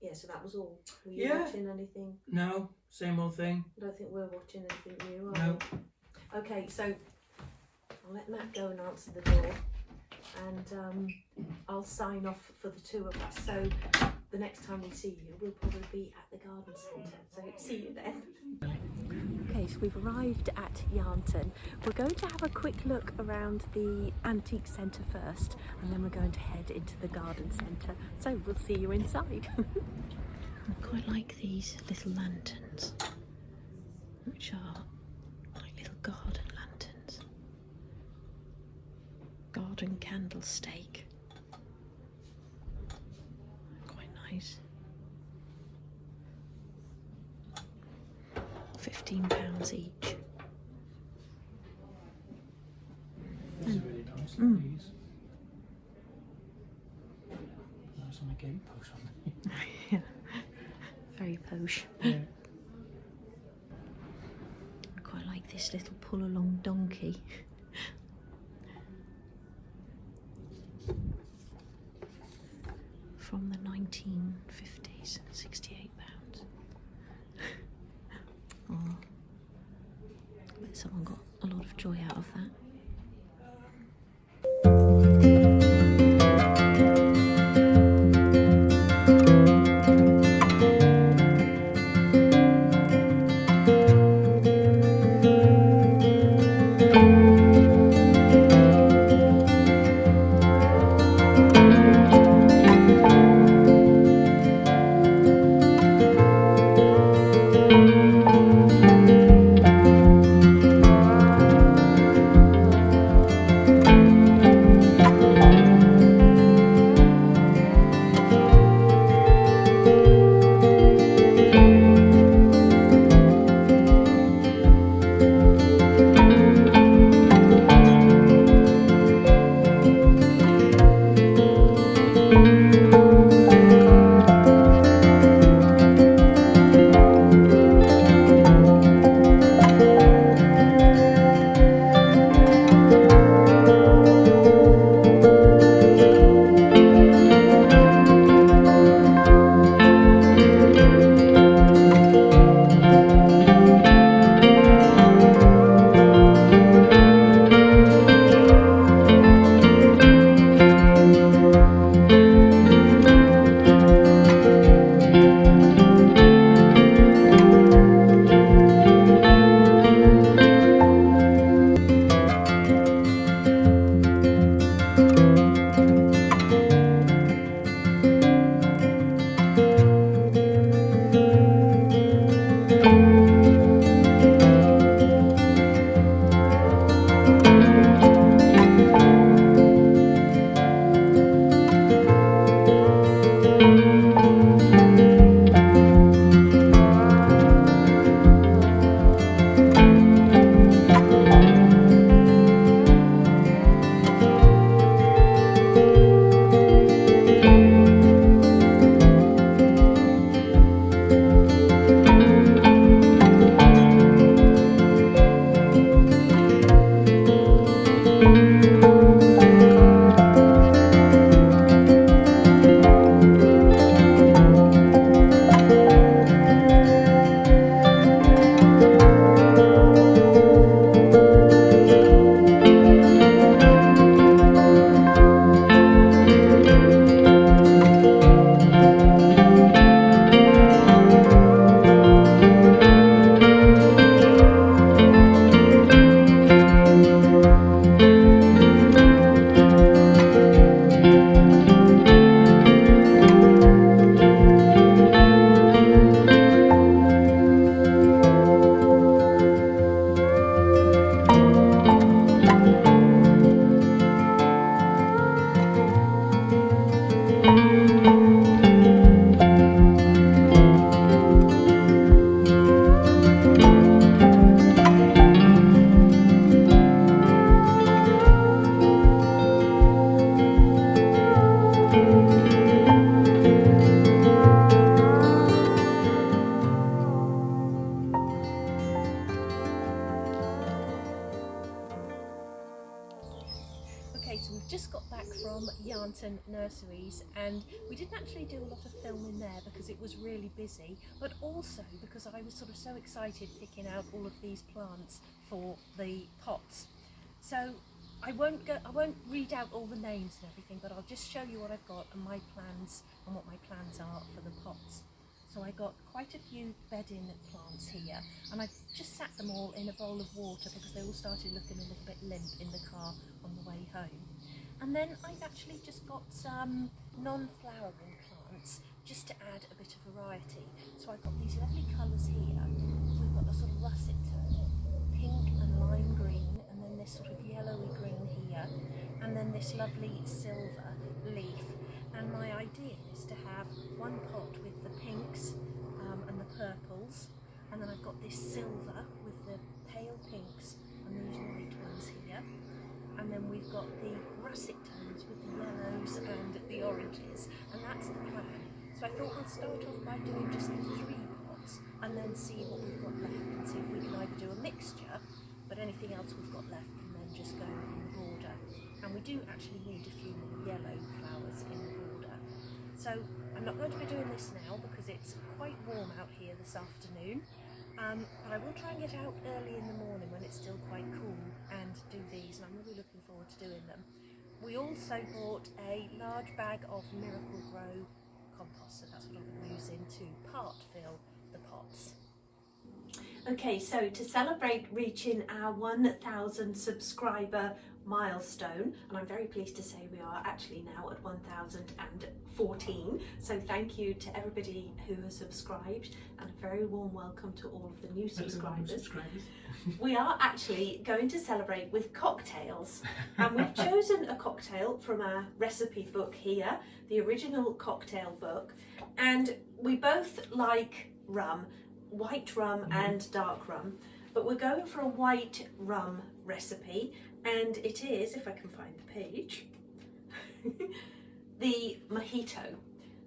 Yeah, so that was all. Were you Yeah. watching anything? No, same old thing. I don't think we're watching anything new, are No. we? Okay, so I'll let Matt go and answer the door, and I'll sign off for the two of us. So the next time we see you, we'll probably be at the garden centre. So see you then. Okay, so we've arrived at Yarnton. We're going to have a quick look around the antique centre first, and then we're going to head into the garden centre. So we'll see you inside. I quite like these little lanterns, which are like little garden lanterns. Garden candlestick. Quite nice. £15 each. These are really nice. These. There's some gate posts on there. Yeah, very posh. Yeah. I quite like this little pull-along donkey. From the 1950s, £68. Oh, I bet someone got a lot of joy out of that. Downton Nurseries, and we didn't actually do a lot of filming there because it was really busy, but also because I was sort of so excited picking out all of these plants for the pots. So I won't read out all the names and everything, but I'll just show you what I've got and my plans and what my plans are for the pots. So I got quite a few bedding plants here, and I've just sat them all in a bowl of water because they all started looking a little bit limp in the car on the way home. And then I've actually just got some non-flowering plants just to add a bit of variety. So I've got these lovely colours here. We've got a sort of russet tone, pink and lime green, and then this sort of yellowy green here, and then this lovely silver leaf. And my idea is to have one pot with the pinks and the purples, and then I've got this silver with the pale pinks and these white ones here, and then we've got the russet tones with the yellows and the oranges, and that's the plan. So I thought we'll start off by doing just the 3 pots and then see what we've got left and see if we can either do a mixture, but anything else we've got left can then just go in the border. And we do actually need a few more yellow flowers in the border. So I'm not going to be doing this now because it's quite warm out here this afternoon, but I will try and get out early in the morning when it's still quite cool and do these, and I'm really looking forward to doing them. We also bought a large bag of Miracle Grow compost, so that's what I'll be using to part fill the pots. Okay, so to celebrate reaching our 1,000 subscriber milestone, and I'm very pleased to say we are actually now at 1,014, so thank you to everybody who has subscribed, and a very warm welcome to all of the new subscribers. We are actually going to celebrate with cocktails, and we've chosen a cocktail from our recipe book here, the original cocktail book, and we both like rum, white rum and dark rum, but we're going for a white rum recipe, and it is, if I can find the page, the mojito.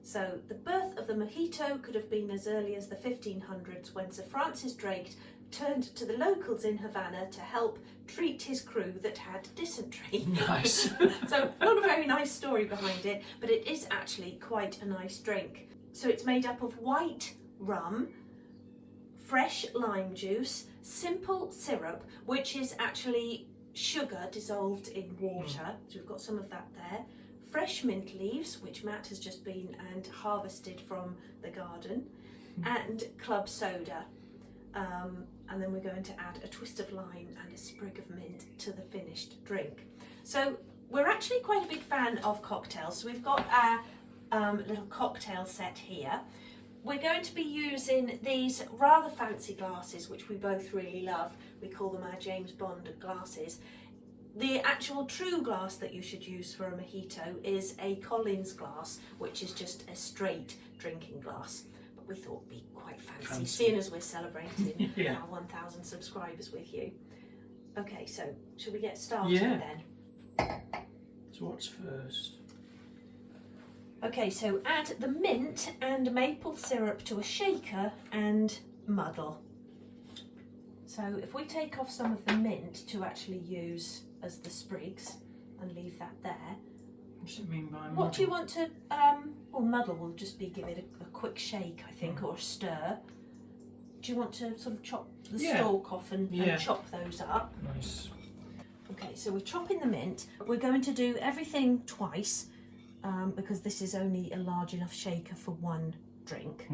So the birth of the mojito could have been as early as the 1500s, when Sir Francis Drake turned to the locals in Havana to help treat his crew that had dysentery. Nice. So not a very nice story behind it, but it is actually quite a nice drink. So it's made up of white rum, fresh lime juice, simple syrup, which is actually sugar dissolved in water, so we've got some of that there, fresh mint leaves, which Matt has just been and harvested from the garden, and club soda, and then we're going to add a twist of lime and a sprig of mint to the finished drink. So we're actually quite a big fan of cocktails, so we've got our little cocktail set here. We're going to be using these rather fancy glasses, which we both really love. We call them our James Bond glasses. The actual true glass that you should use for a mojito is a Collins glass, which is just a straight drinking glass. But we thought it'd be quite fancy. Seeing as we're celebrating our 1,000 subscribers with you. Okay, so shall we get started then? So what's first? Okay, so add the mint and maple syrup to a shaker and muddle. So if we take off some of the mint to actually use as the sprigs and leave that there. What's it mean by muddle? What do you want to, well, muddle will just be give it a quick shake, I think, or a stir. Do you want to sort of chop the stalk off and chop those up? Nice. Okay, so we're chopping the mint. We're going to do everything twice. Because this is only a large enough shaker for one drink,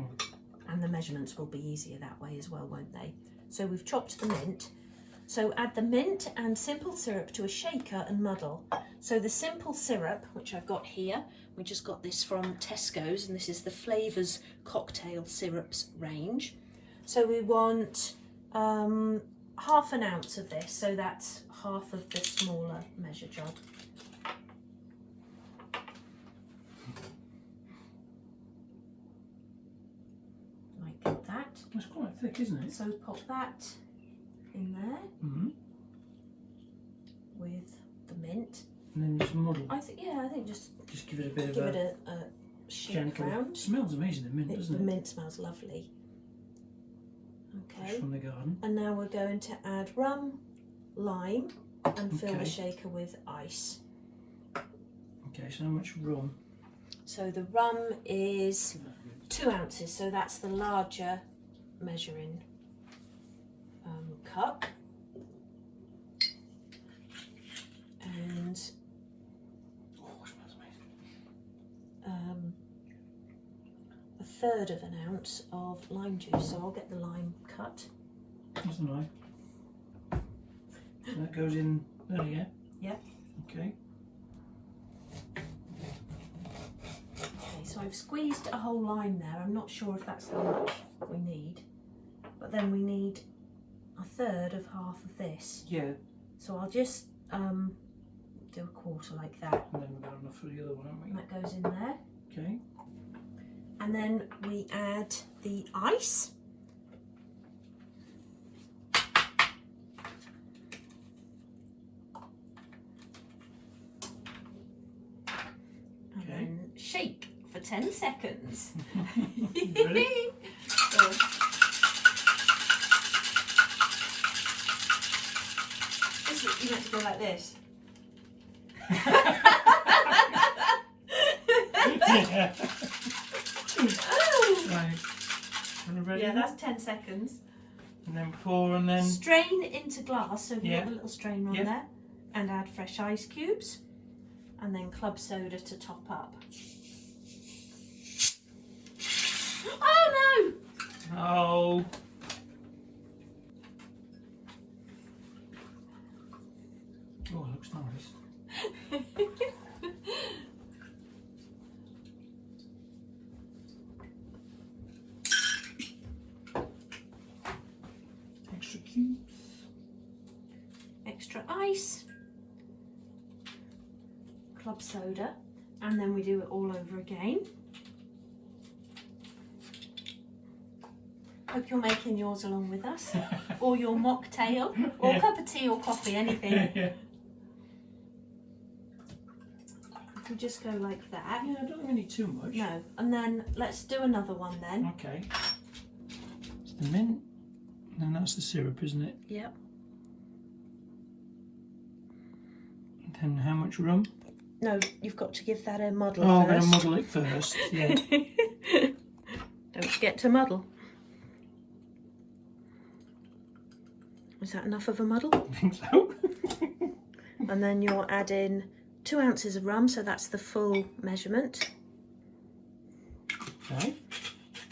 and the measurements will be easier that way as well, won't they? So we've chopped the mint. So add the mint and simple syrup to a shaker and muddle. So the simple syrup, which I've got here, we just got this from Tesco's, and this is the Flavours Cocktail Syrups range. So we want half an ounce of this, so that's half of the smaller measure jug. Like that. It's quite thick, isn't it? So pop that in there with the mint. And then just muddle. I think just give it a bit give of it a shake gentle. round. It smells amazing, the mint, doesn't it? The mint smells lovely. Okay. From the garden. And now we're going to add rum, lime, and fill the shaker with ice. Okay, so how much rum? So the rum is 2 ounces, so that's the larger measuring cup. And Oh, it smells a amazing. third of an ounce of lime juice. So I'll get the lime cut. That's a knife. So that goes in there, yeah? Yeah. Okay. Okay, so I've squeezed a whole lime there. I'm not sure if that's how much we need, but then we need a third of half of this. Yeah. So I'll just do a quarter like that. And then we've got enough for the other one, haven't And we? that goes in there. Okay. And then we add the ice. And Okay. then shake for 10 seconds. Ready? So, you meant to go like this. Yeah. Right. And we're ready? Yeah, that's 10 seconds. And then pour and then... Strain into glass, so you've Yeah. got a little strainer on Yeah. there, and add fresh ice cubes, and then club soda to top up. Oh Oh. Oh, it looks nice. no! Extra cubes. Extra ice, club soda, and then we do it all over again. Hope you're making yours along with us, or your mocktail, or Yeah. cup of tea or coffee, anything. Yeah. If we just go like that. Yeah, I don't think we need too much. No, and then let's do another one then. Okay. It's the mint. And that's the syrup, isn't it? Yep. And then how much rum? No, you've got to give that a muddle Oh, I'm going to first. muddle it first. Yeah. Don't forget to muddle. Is that enough of a muddle? I think so. And then you're adding 2 ounces of rum, so that's the full measurement. Okay.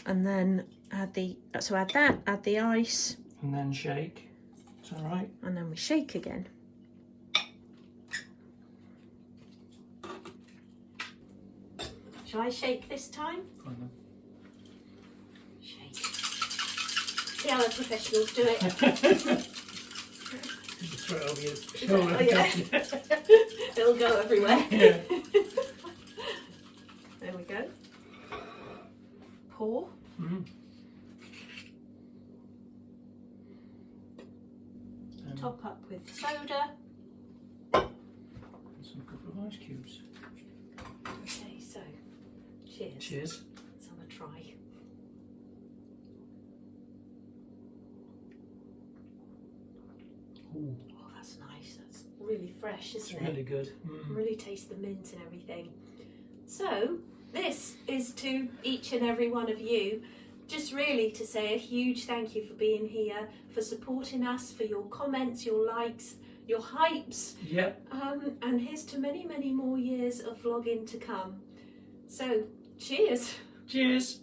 And then add that, add the ice, And then shake. Is that right? and then we shake again. Shall I shake this time? Fine then. Shake. See how the professionals do it. Just throw it over your shoulder. Oh, yeah. It'll go everywhere. Yeah. There we go. Pour. Mm. Top up with soda. And some couple of ice cubes. Okay, so cheers. Cheers. Let's have a try. Ooh, Oh, that's nice. That's really fresh, it's isn't it? really good. Really taste the mint and everything. So this is to each and every one of you, just really to say a huge thank you for being here, for supporting us, for your comments, your likes, your hypes, Yep. and here's to many, many more years of vlogging to come. So cheers. Cheers.